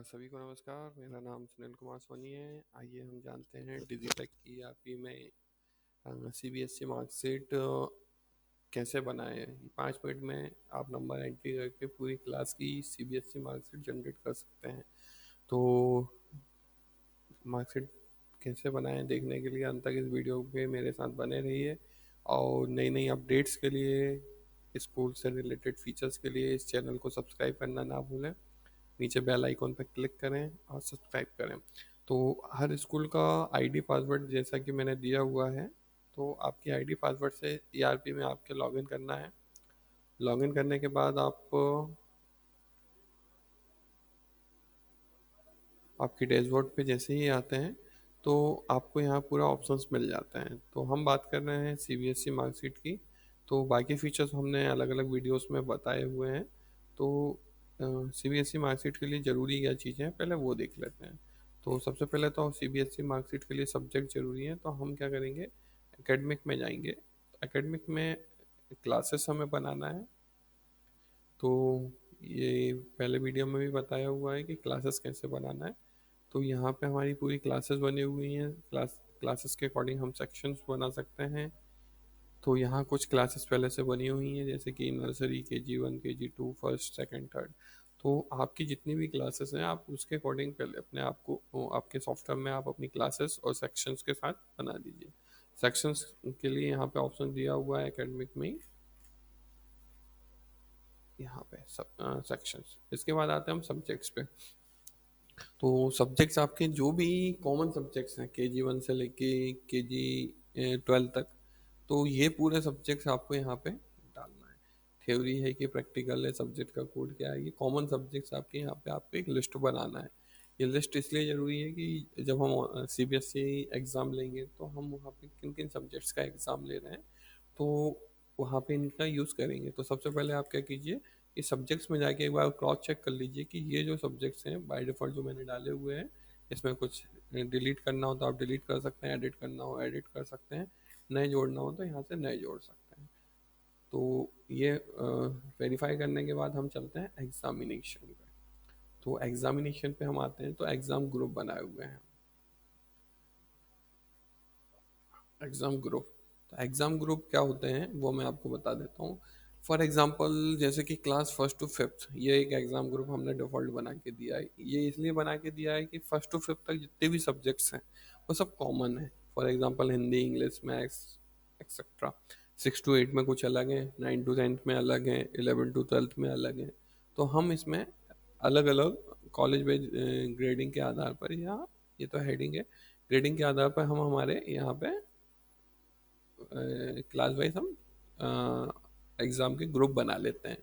सभी को नमस्कार। मेरा नाम सुनील कुमार सोनी है। आइए हम जानते हैं डिजिटेक ईआरपी में सीबीएसई मार्कशीट कैसे बनाएं। 5 मिनट में आप नंबर एंट्री करके पूरी क्लास की सीबीएसई मार्कशीट जनरेट कर सकते हैं। तो मार्कशीट कैसे बनाएं देखने के लिए अंत तक इस वीडियो पे मेरे साथ बने रहिए। और नई नई अपडेट्स के लिए, स्कूल से रिलेटेड फीचर्स के लिए इस चैनल को सब्सक्राइब करना ना भूलें। नीचे बेल आइकॉन पर क्लिक करें और सब्सक्राइब करें। तो हर स्कूल का आईडी पासवर्ड जैसा कि मैंने दिया हुआ है, तो आपकी आईडी पासवर्ड से ईआरपी में आपके लॉगिन करना है। लॉगिन करने के बाद आप आपकी डैशबोर्ड पे जैसे ही आते हैं तो आपको यहाँ पूरा ऑप्शंस मिल जाता है। तो हम बात कर रहे हैं सीबीएसई मार्कशीट की। तो बाकी फीचर्स हमने अलग अलग वीडियोस में बताए हुए हैं। तो सीबीएसई मार्कशीट के लिए ज़रूरी क्या चीज़ें हैं पहले वो देख लेते हैं। तो सबसे पहले तो सीबीएसई मार्कशीट के लिए सब्जेक्ट ज़रूरी है। तो हम क्या करेंगे, एकेडमिक में जाएंगे। एकेडमिक में क्लासेस हमें बनाना है। तो ये पहले वीडियो में भी बताया हुआ है कि क्लासेस कैसे बनाना है। तो यहाँ पे हमारी पूरी क्लासेस बनी हुई हैं। क्लासेस के अकॉर्डिंग हम सेक्शंस बना सकते हैं। तो यहाँ कुछ क्लासेस पहले से बनी हुई हैं, जैसे कि nursery, KG1, KG2, first, second, third. तो आपकी जितनी भी क्लासेस हैं आप उसके अकॉर्डिंग पहले अपने आप को आपके सॉफ्टवेयर में आप अपनी क्लासेस और सेक्शंस के साथ बना दीजिए। सेक्शंस के लिए यहाँ पे ऑप्शन दिया हुआ है एकेडमिक में ही, यहाँ पे सब सेक्शंस। इसके बाद आते हैं हम सब्जेक्ट्स पे। तो सब्जेक्ट्स आपके जो भी कॉमन सब्जेक्ट्स हैं KG1 से लेके KG12 तक, तो ये पूरे सब्जेक्ट्स आपको यहाँ पे डालना है। थ्योरी है कि प्रैक्टिकल है, सब्जेक्ट का कोड क्या है, ये कॉमन सब्जेक्ट्स आपके यहाँ पे आपको एक लिस्ट बनाना है। ये लिस्ट इसलिए ज़रूरी है कि जब हम सीबीएसई एग्ज़ाम लेंगे तो हम वहाँ पे किन किन सब्जेक्ट्स का एग्ज़ाम ले रहे हैं, तो वहाँ पे इनका यूज़ करेंगे। तो सबसे पहले आप क्या कीजिए, ये सब्जेक्ट्स में जाके एक बार क्रॉस चेक कर लीजिए कि ये जो सब्जेक्ट्स हैं बाय डिफ़ॉल्ट जो मैंने डाले हुए हैं, इसमें कुछ डिलीट करना हो तो आप डिलीट कर सकते हैं, एडिट करना हो एडिट कर सकते हैं, नए जोड़ना हो तो यहाँ से नए जोड़ सकते हैं। तो ये वेरीफाई करने के बाद हम चलते हैं एग्जामिनेशन पे। तो एग्जामिनेशन पे हम आते हैं तो एग्ज़ाम ग्रुप बनाए हुए हैं। एग्ज़ाम ग्रुप, तो एग्ज़ाम ग्रुप क्या होते हैं वो मैं आपको बता देता हूँ। फॉर एग्जांपल जैसे कि क्लास फर्स्ट टू फिफ्थ, ये एक एग्ज़ाम ग्रुप हमने डिफ़ॉल्ट बना के दिया है। ये इसलिए बना के दिया है कि फर्स्ट टू फिफ्थ तक जितने भी सब्जेक्ट्स हैं वो सब कॉमन है। For example Hindi, English, maths etcetera. 6 to 8 में कुछ अलग है, 9 to 10 में अलग है, 11 to 12 में अलग है। तो हम इसमें अलग अलग कॉलेज वाइज ग्रेडिंग के आधार पर, या ये तो हेडिंग है, ग्रेडिंग के आधार पर हम हमारे यहाँ पे क्लास वाइज हम एग्ज़ाम के ग्रुप बना लेते हैं।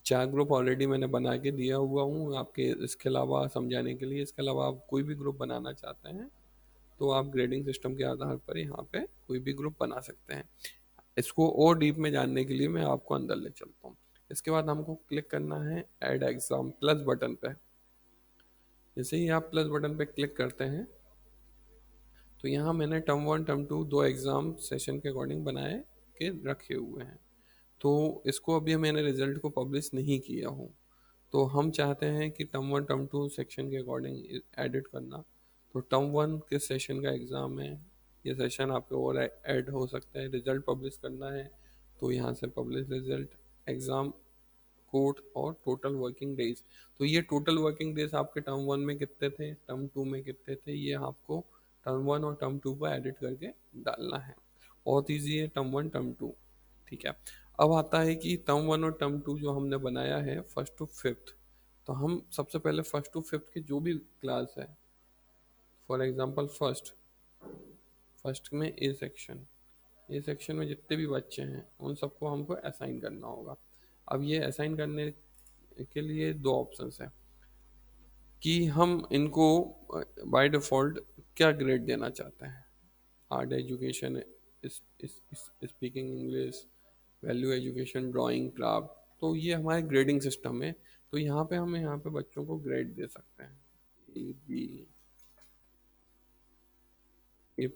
4 ग्रुप ऑलरेडी मैंने बना के दिया हुआ हूँ आपके, इसके अलावा समझाने के लिए। इसके अलावा आप कोई भी ग्रुप बनाना चाहते हैं तो आप ग्रेडिंग सिस्टम के आधार पर यहाँ पे कोई भी ग्रुप बना सकते हैं। इसको और डीप में जानने के लिए मैं आपको अंदर ले चलता हूँ। इसके बाद हमको क्लिक करना है ऐड एग्ज़ाम प्लस बटन पे। जैसे ही आप प्लस बटन पे क्लिक करते हैं तो यहाँ मैंने टर्म 1 टर्म 2 दो एग्ज़ाम सेशन के अकॉर्डिंग बनाए के रखे हुए हैं। तो इसको अभी मैंने रिजल्ट को पब्लिश नहीं किया हूँ। तो हम चाहते हैं कि टर्म 1 टर्म 2 सेक्शन के अकॉर्डिंग एडिट करना। तो टर्म 1 के सेशन का एग्ज़ाम है, ये सेशन आपके और ऐड हो सकता है। रिजल्ट पब्लिश करना है तो यहाँ से पब्लिश रिजल्ट, एग्ज़ाम कोड और टोटल वर्किंग डेज। तो ये टोटल वर्किंग डेज आपके टर्म 1 में कितने थे, टर्म 2 में कितने थे, ये आपको टर्म 1 और टर्म 2 पर एडिट करके डालना है। बहुत ईजी है टर्म 1 टर्म 2। ठीक है। अब आता है कि टर्म 1 और टर्म 2 जो हमने बनाया है फर्स्ट टू फिफ्थ, तो हम सबसे पहले फर्स्ट टू फिफ्थ की जो भी क्लास है, फॉर एग्जांपल फर्स्ट, फर्स्ट में ए सेक्शन में जितने भी बच्चे हैं उन सबको हमको असाइन करना होगा। अब ये असाइन करने के लिए दो ऑप्शंस हैं कि हम इनको बाय डिफ़ॉल्ट क्या ग्रेड देना चाहते हैं। Art education, speaking English, value education, drawing, craft. तो ये हमारे ग्रेडिंग सिस्टम है। तो यहाँ पे हम यहाँ पे बच्चों को ग्रेड दे सकते हैं, B, A+,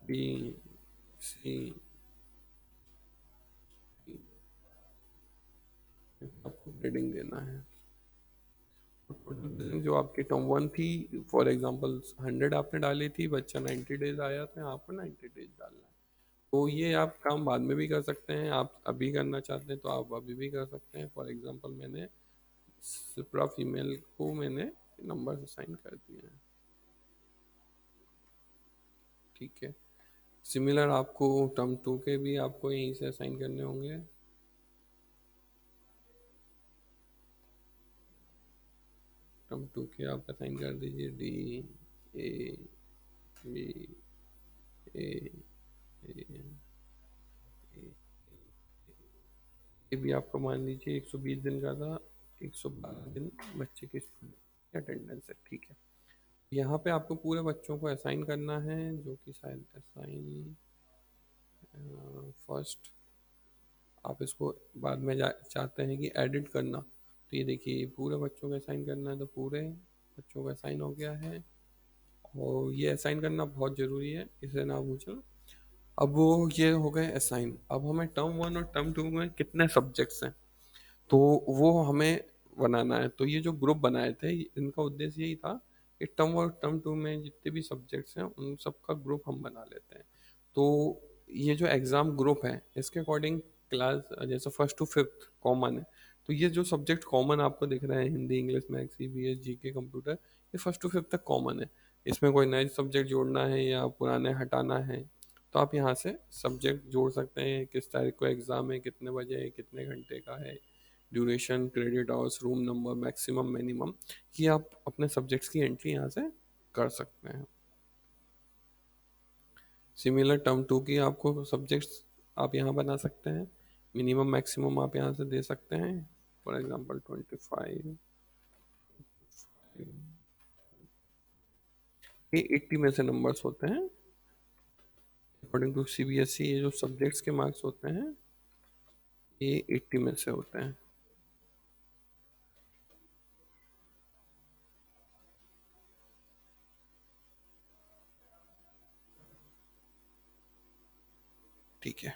B, C, reading देना है। जो आपकी टर्म वन थी, फॉर एग्जांपल 100 आपने डाली थी, बच्चा 90 डेज आया था, आपको 90 डेज डालना है। तो ये आप काम बाद में भी कर सकते हैं, आप अभी करना चाहते हैं तो आप अभी भी कर सकते हैं। फॉर एग्जांपल मैंने सिप्रा फीमेल को मैंने नंबर असाइन कर दिए हैं, ठीक है। सिमिलर आपको टर्म टू के भी आपको यहीं से असाइन करने होंगे। टर्म टू के आप असाइन कर दीजिए डी, ए, बी, ए, ए, ये भी आपको मान लीजिए 120 दिन का था, 112 दिन बच्चे की अटेंडेंस है, ठीक है। यहाँ पे आपको पूरे बच्चों को असाइन करना है, जो कि शायद असाइन फर्स्ट, आप इसको बाद में चाहते हैं कि एडिट करना, तो ये देखिए पूरे बच्चों को असाइन करना है, तो पूरे बच्चों का असाइन हो गया है। और ये असाइन करना बहुत ज़रूरी है, इसे ना भूलना। अब वो ये हो गए असाइन, अब हमें टर्म वन और टर्म टू में कितने सब्जेक्ट्स हैं तो वो हमें बनाना है। तो ये जो ग्रुप बनाए थे इनका उद्देश्य यही था कि टर्म और टर्म टू में जितने भी सब्जेक्ट्स हैं उन सब का ग्रुप हम बना लेते हैं। तो ये जो एग्ज़ाम ग्रुप है इसके अकॉर्डिंग क्लास जैसे फर्स्ट टू फिफ्थ कॉमन है। तो ये जो सब्जेक्ट कॉमन आपको दिख रहे हैं, Hindi, English, maths, EVS, GK, computer, ये फर्स्ट टू फिफ्थ तक कॉमन है। इसमें कोई नए सब्जेक्ट जोड़ना है या पुराने हटाना है तो आप यहाँ से सब्जेक्ट जोड़ सकते हैं, किस तारीख को एग्ज़ाम है, कितने बजे है, कितने घंटे का है, duration, credit hours, room number, maximum, minimum, ये आप अपने सब्जेक्ट्स की एंट्री यहाँ से कर सकते हैं। सिमिलर टर्म टू की आपको सब्जेक्ट्स आप यहाँ बना सकते हैं, मिनिमम मैक्सिमम आप यहाँ से दे सकते हैं। फॉर एग्जांपल 25, ये 80 में से नंबर्स होते हैं अकॉर्डिंग टू सीबीएसई। ये जो सब्जेक्ट्स के मार्क्स होते हैं ये 80 में से होते हैं, ठीक है।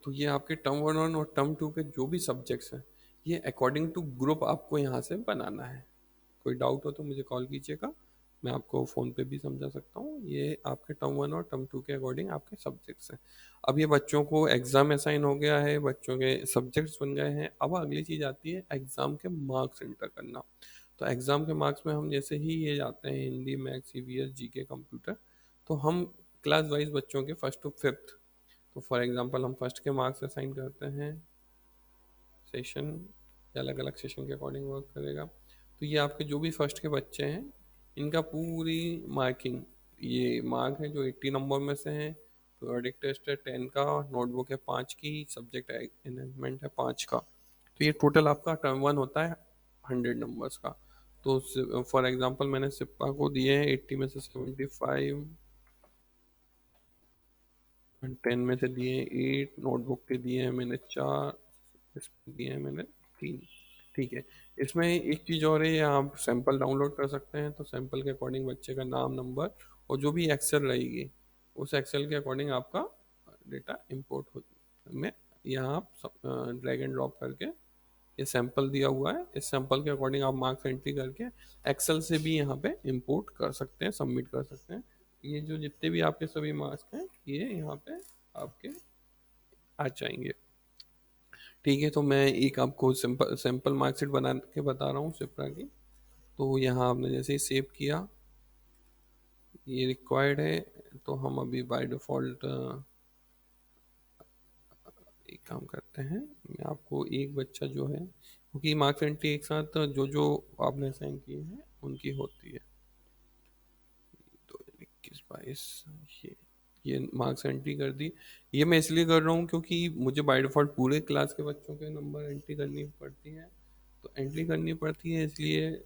तो ये आपके टर्म वन और टर्म टू के जो भी सब्जेक्ट्स हैं ये अकॉर्डिंग टू ग्रुप आपको यहाँ से बनाना है। कोई डाउट हो तो मुझे कॉल कीजिएगा, मैं आपको फ़ोन पे भी समझा सकता हूँ। ये आपके टर्म वन और टर्म टू के अकॉर्डिंग आपके सब्जेक्ट्स हैं। अब ये बच्चों को एग्ज़ाम असाइन हो गया है, बच्चों के सब्जेक्ट्स बन गए हैं। अब अगली चीज़ आती है एग्ज़ाम के मार्क्स एंटर करना। तो एग्ज़ाम के मार्क्स में हम जैसे ही ये जाते हैं Hindi, maths, EVS, GK, computer, तो हम क्लास वाइज बच्चों के फर्स्ट टू फिफ्थ, तो फॉर एग्जांपल हम फर्स्ट के मार्क्स असाइन करते हैं सेशन, या अलग अलग सेशन के अकॉर्डिंग वर्क करेगा। तो ये आपके जो भी फर्स्ट के बच्चे हैं इनका पूरी मार्किंग, ये मार्क है जो 80 नंबर में से हैं। पीरियोडिक टेस्ट है 10 का, नोटबुक है 5 की, सब्जेक्ट एनमेंट है 5 का। तो ये टोटल आपका टर्म वन होता है 100 नंबर्स का। तो फॉर एग्जांपल मैंने सिप्पा को दिए हैं 80 में से 75, 10 में से दिए 8, नोटबुक के दिए हैं मैंने 4, इसमें दिए हैं मैंने 3, ठीक है। इसमें एक चीज़ और है, ये आप सैंपल डाउनलोड कर सकते हैं। तो सैंपल के अकॉर्डिंग बच्चे का नाम, नंबर और जो भी एक्सेल रहेगी उस एक्सेल के अकॉर्डिंग आपका डेटा इंपोर्ट हो में यहाँ आप ड्रैग एंड ड्रॉप करके, ये सैंपल दिया हुआ है, इस सैंपल के अकॉर्डिंग आप मार्क्स एंट्री करके एक्सेल से भी यहाँ पे इंपोर्ट कर सकते हैं, सबमिट कर सकते हैं। ये जो जितने भी आपके सभी मार्क्स हैं ये यहाँ पे आपके आ जाएंगे, ठीक है। तो मैं एक आपको सिंपल सैंपल मार्कशीट बना के बता रहा हूँ सिप्रा की। तो यहाँ आपने जैसे ही सेव किया, ये रिक्वायर्ड है, तो हम अभी बाय डिफ़ॉल्ट एक काम करते हैं, मैं आपको एक बच्चा जो है, क्योंकि मार्क्स एंट्री एक साथ जो जो आपने साइन किए हैं उनकी होती है। तो 21 22 ये ये मार्क्स एंट्री कर दी। ये मैं इसलिए कर रहा हूँ क्योंकि मुझे बाय डिफ़ॉल्ट पूरे क्लास के बच्चों के नंबर एंट्री करनी पड़ती है। तो एंट्री करनी पड़ती है इसलिए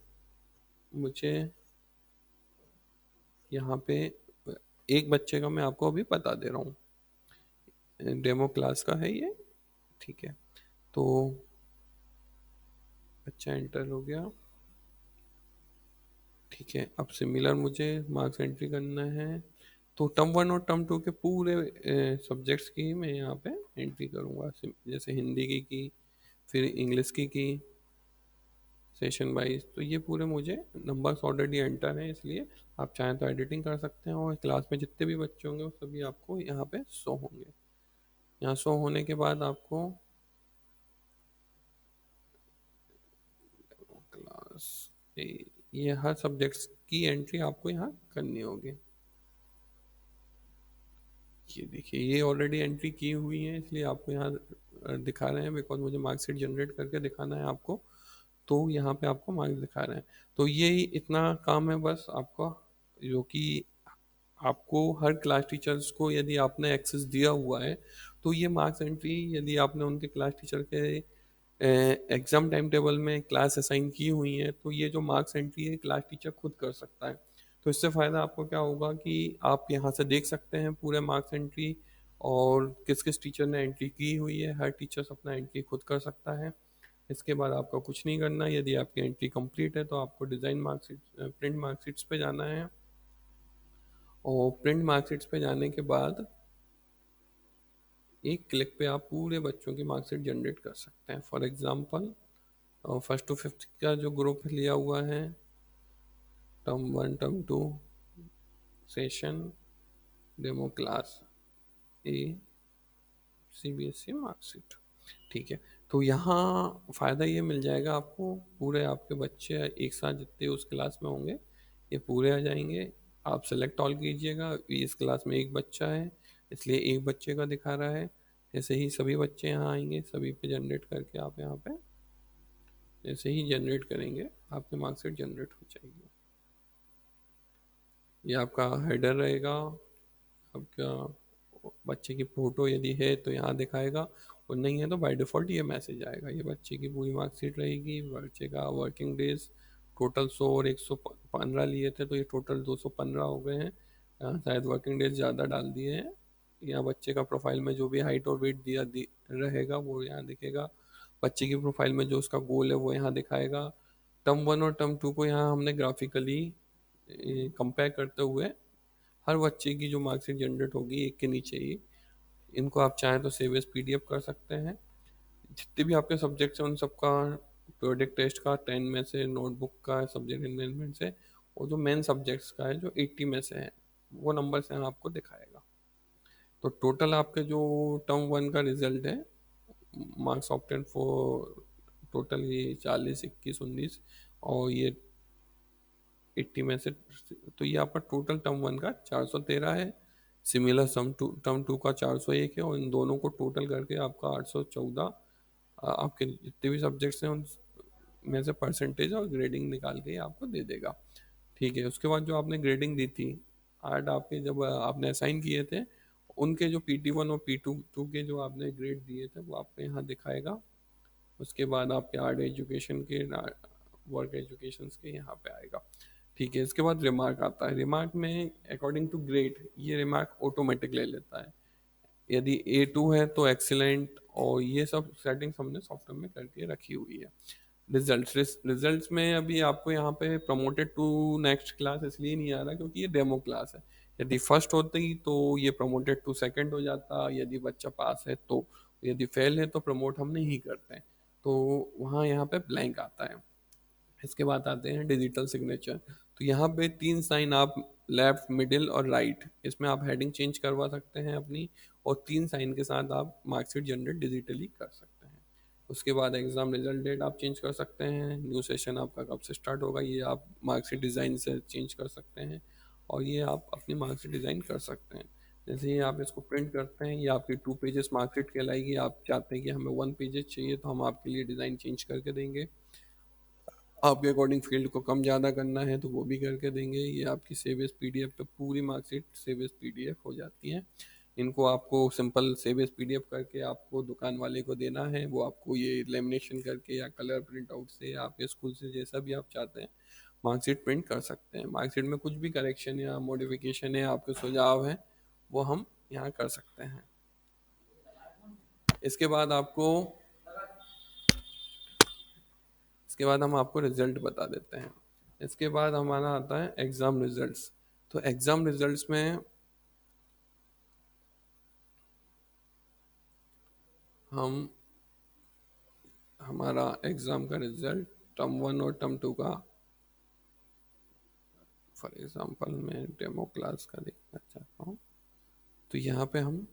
मुझे यहाँ पे एक बच्चे का मैं आपको अभी बता दे रहा हूँ, डेमो क्लास का है ये, ठीक है। तो बच्चा एंटर हो गया, ठीक है। अब सिमिलर मुझे मार्क्स एंट्री करना है। तो टर्म वन और टर्म टू के पूरे सब्जेक्ट्स की मैं यहाँ पे एंट्री करूँगा, जैसे हिंदी की फिर इंग्लिश की सेशन वाइज। तो ये पूरे मुझे नंबर्स ऑलरेडी एंटर हैं, इसलिए आप चाहें तो एडिटिंग कर सकते हैं, और क्लास में जितने भी बच्चे होंगे वो सभी आपको यहाँ पे शो होंगे। यहाँ शो होने के बाद आपको क्लास ये हर सब्जेक्ट्स की एंट्री आपको यहाँ करनी होगी। ये देखिए ये ऑलरेडी एंट्री की हुई है, इसलिए आपको यहाँ दिखा रहे हैं, बिकॉज मुझे मार्कशीट जनरेट करके दिखाना है आपको, तो यहाँ पे आपको मार्क्स दिखा रहे हैं। तो ये इतना काम है बस आपका, जो कि आपको हर क्लास टीचर्स को यदि आपने एक्सेस दिया हुआ है, तो ये मार्क्स एंट्री यदि आपने उनके क्लास टीचर के एग्ज़ाम टाइम टेबल में क्लास असाइन की हुई है, तो ये जो मार्क्स एंट्री है क्लास टीचर खुद कर सकता है। तो इससे फ़ायदा आपको क्या होगा कि आप यहाँ से देख सकते हैं पूरे मार्क्स एंट्री, और किस किस टीचर ने एंट्री की हुई है, हर टीचर्स अपना एंट्री खुद कर सकता है। इसके बाद आपका कुछ नहीं करना, यदि आपकी एंट्री कंप्लीट है तो आपको डिज़ाइन मार्कशीट प्रिंट मार्कशीट्स पे जाना है, और प्रिंट मार्कशीट्स पे जाने के बाद एक क्लिक पे आप पूरे बच्चों की मार्कशीट जनरेट कर सकते हैं। For example first to fifth का जो ग्रुप लिया हुआ है, term one term two session demo class A CBSE marksheet, ठीक है। तो यहाँ फ़ायदा ये मिल जाएगा आपको, पूरे आपके बच्चे एक साथ जितने उस क्लास में होंगे ये पूरे आ जाएंगे। आप सेलेक्ट ऑल कीजिएगा, इस क्लास में एक बच्चा है इसलिए एक बच्चे का दिखा रहा है, जैसे ही सभी बच्चे यहाँ आएंगे सभी पे जनरेट करके आप यहाँ पे जैसे ही जनरेट करेंगे आपकी मार्कशीट जनरेट हो जाएगी। ये आपका हेडर रहेगा, आपका बच्चे की फ़ोटो यदि है तो यहाँ दिखाएगा, और नहीं है तो बाय डिफ़ॉल्ट ये मैसेज आएगा। ये बच्चे की पूरी मार्कशीट रहेगी, बच्चे का वर्किंग डेज टोटल 100 और 115 लिए थे, तो ये टोटल 215 हो गए हैं। शायद वर्किंग डेज ज़्यादा डाल दिए हैं। यहाँ बच्चे का प्रोफाइल में जो भी हाइट और वेट रहेगा वो यहाँ दिखेगा। बच्चे की प्रोफाइल में जो उसका गोल है वो यहाँ दिखाएगा। टर्म वन और टर्म टू को यहाँ हमने ग्राफिकली कंपेयर करते हुए हर बच्चे की जो मार्कशीट जनरेट होगी एक के नीचे ही, इनको आप चाहें तो सेव एज PDF कर सकते हैं। जितने भी आपके सब्जेक्ट्स हैं उन सबका प्रोजेक्ट टेस्ट का 10 में से, नोटबुक का, सब्जेक्ट मैनेजमेंट से, और जो मेन सब्जेक्ट्स का है जो 80 में से है वो नंबर से आपको दिखाएगा। तो टोटल आपके जो टर्म वन का रिजल्ट है, मार्क्स ऑप्टेन फॉर टोटल ये 40, 21, 19, और ये 80 में से, तो ये आपका टोटल टर्म वन का 413 है। Similar sum to term two का 401 है, और इन दोनों को टोटल करके आपका 814 आपके जितने भी सब्जेक्ट्स हैं उन में से परसेंटेज और ग्रेडिंग निकाल के आपको दे देगा। ठीक है, उसके बाद जो आपने ग्रेडिंग दी थी, आर्ट आपके जब आपने असाइन किए थे, उनके जो PT1 और P2 के जो आपने ग्रेड दिए थे वो आपको यहाँ दिखाएगा। उसके बाद आपके आर्ट एजुकेशन के, वर्क एजुकेशन के यहाँ पे आएगा। ठीक है, इसके बाद रिमार्क आता है। रिमार्क में अकॉर्डिंग टू ग्रेड ये रिमार्क ऑटोमेटिक ले लेता है। यदि A2 है तो एक्सीलेंट, और ये सब सेटिंग्स हमने सॉफ्टवेयर में करके रखी हुई है। रिजल्ट्स में अभी आपको यहाँ पे प्रमोटेड टू नेक्स्ट क्लास इसलिए नहीं आ रहा क्योंकि ये डेमो क्लास है। यदि फर्स्ट होती तो ये प्रमोटेड टू सेकंड हो जाता, यदि बच्चा पास है तो, यदि फेल है तो प्रमोट हम नहीं करते हैं, तो वहाँ यहाँ पे ब्लैंक आता है। इसके बाद आते हैं डिजिटल सिग्नेचर। तो यहाँ पे 3 साइन आप लेफ्ट, मिडिल और राइट, इसमें आप हेडिंग चेंज करवा सकते हैं अपनी, और 3 साइन के साथ आप मार्कशीट जनरेट डिजिटली कर सकते हैं। उसके बाद एग्ज़ाम रिजल्ट डेट आप चेंज कर सकते हैं, न्यू सेशन आपका कब से स्टार्ट होगा ये आप मार्कशीट डिज़ाइन से चेंज कर सकते हैं, और ये आप अपनी मार्कशीट डिज़ाइन कर सकते हैं। जैसे ही आप इसको प्रिंट करते हैं, ये आपकी 2 पेजेस मार्कशीट कहलाएगी। आप चाहते हैं कि हमें 1 पेजेस चाहिए तो हम आपके लिए डिज़ाइन चेंज करके देंगे। आपके अकॉर्डिंग फील्ड को कम ज़्यादा करना है तो वो भी करके देंगे। ये आपकी सेव एज PDF पे पूरी मार्कशीट सेव एज PDF हो जाती है। इनको आपको सिंपल सेव एज PDF करके आपको दुकान वाले को देना है, वो आपको ये लेमिनेशन करके या कलर प्रिंट आउट से आपके स्कूल से जैसा भी आप चाहते हैं मार्कशीट प्रिंट कर सकते हैं। मार्कशीट में कुछ भी करेक्शन या मॉडिफिकेशन है, आपके सुझाव हैं, वो हम यहाँ कर सकते हैं। इसके बाद आपको इसके बाद हम आपको रिजल्ट बता देते हैं। इसके बाद हमारा आता है एग्ज़ाम रिजल्ट्स। तो एग्ज़ाम रिजल्ट्स में हम हमारा एग्ज़ाम का रिजल्ट टर्म 1 और टर्म 2 का, फॉर एग्ज़ाम्पल मैं डेमो क्लास का देखना चाहता हूँ। तो यहाँ पे हम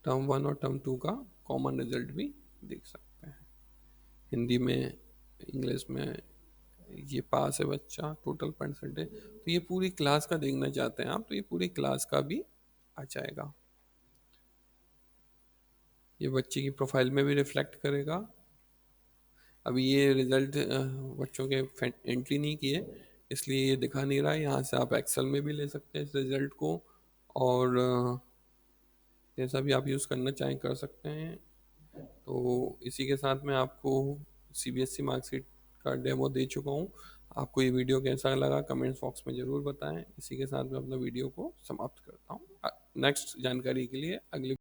टर्म 1 और टर्म 2 का कॉमन रिजल्ट भी देख सकते हैं। हिंदी में, इंग्लिश में ये पास है बच्चा, टोटल परसेंटेज। तो ये पूरी क्लास का देखना चाहते हैं आप, तो ये पूरी क्लास का भी आ जाएगा। ये बच्चे की प्रोफाइल में भी रिफ्लेक्ट करेगा। अभी ये रिजल्ट बच्चों के एंट्री नहीं किए, इसलिए ये दिखा नहीं रहा है। यहाँ से आप एक्सेल में भी ले सकते हैं इस रिजल्ट को, और जैसा भी आप यूज़ करना चाहें कर सकते हैं। तो इसी के साथ मैं आपको सीबीएसई मार्कशीट का डेमो दे चुका हूँ। आपको ये वीडियो कैसा लगा कमेंट्स बॉक्स में ज़रूर बताएं। इसी के साथ मैं अपना वीडियो को समाप्त करता हूँ। नेक्स्ट जानकारी के लिए अगले